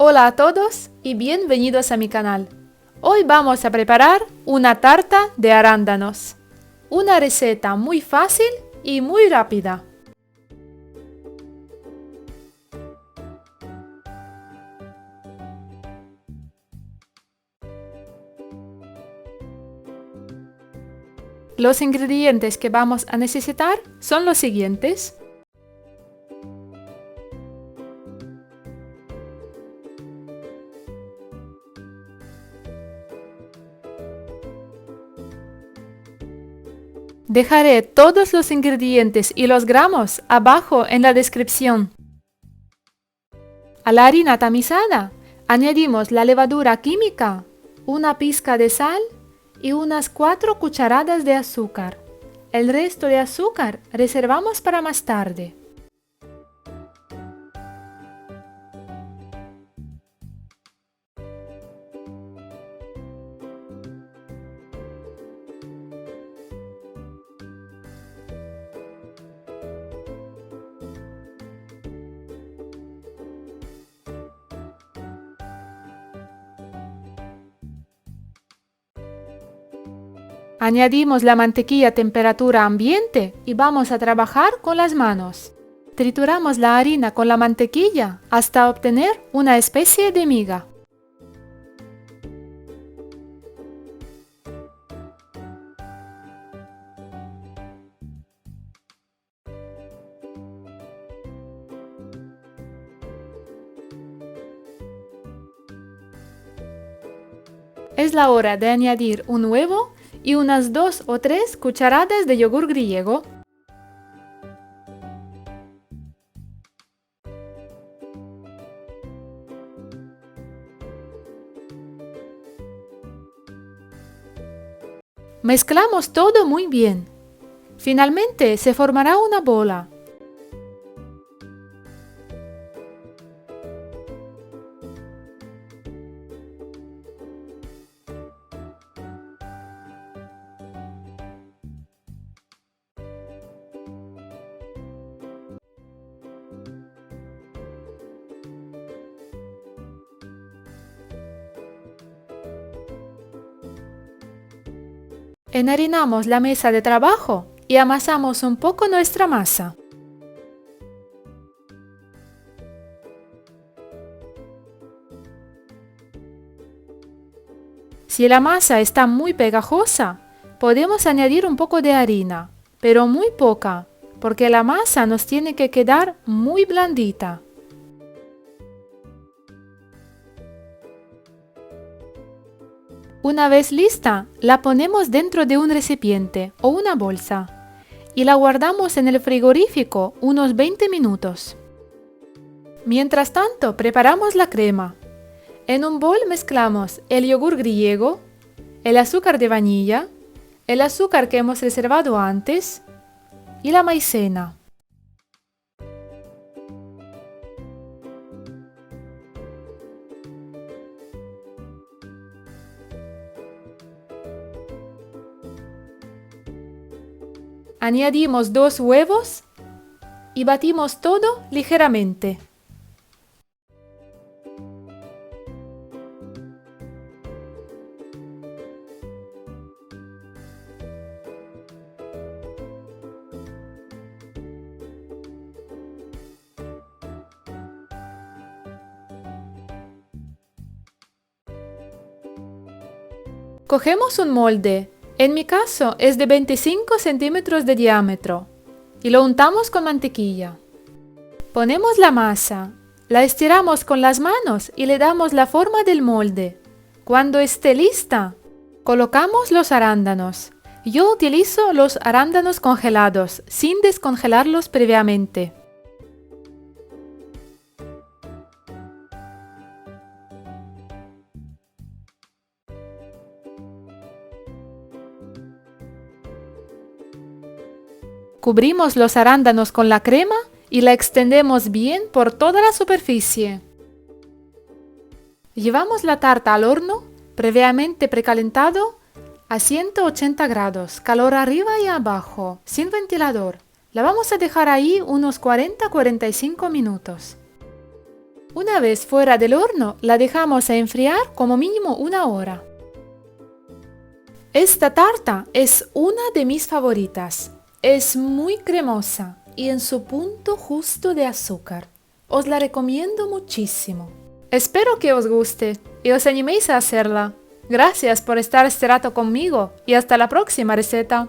Hola a todos y bienvenidos a mi canal. Hoy vamos a preparar una tarta de arándanos. Una receta muy fácil y muy rápida. Los ingredientes que vamos a necesitar son los siguientes. Dejaré todos los ingredientes y los gramos abajo en la descripción. A la harina tamizada añadimos la levadura química, una pizca de sal y unas 4 cucharadas de azúcar. El resto de azúcar reservamos para más tarde. Añadimos la mantequilla a temperatura ambiente y vamos a trabajar con las manos. Trituramos la harina con la mantequilla hasta obtener una especie de miga. Es la hora de añadir un huevo y unas 2 o 3 cucharadas de yogur griego. Mezclamos todo muy bien. Finalmente se formará una bola. Enharinamos la mesa de trabajo y amasamos un poco nuestra masa. Si la masa está muy pegajosa, podemos añadir un poco de harina, pero muy poca, porque la masa nos tiene que quedar muy blandita. Una vez lista, la ponemos dentro de un recipiente o una bolsa y la guardamos en el frigorífico unos 20 minutos. Mientras tanto, preparamos la crema. En un bol mezclamos el yogur griego, el azúcar de vainilla, el azúcar que hemos reservado antes y la maicena. Añadimos 2 huevos y batimos todo ligeramente. Cogemos un molde. En mi caso es de 25 centímetros de diámetro y lo untamos con mantequilla. Ponemos la masa, la estiramos con las manos y le damos la forma del molde. Cuando esté lista, colocamos los arándanos. Yo utilizo los arándanos congelados, sin descongelarlos previamente. Cubrimos los arándanos con la crema y la extendemos bien por toda la superficie. Llevamos la tarta al horno, previamente precalentado, a 180 grados, calor arriba y abajo, sin ventilador. La vamos a dejar ahí unos 40-45 minutos. Una vez fuera del horno, la dejamos a enfriar como mínimo 1 hora. Esta tarta es una de mis favoritas. Es muy cremosa y en su punto justo de azúcar. Os la recomiendo muchísimo. Espero que os guste y os animéis a hacerla. Gracias por estar este rato conmigo y hasta la próxima receta.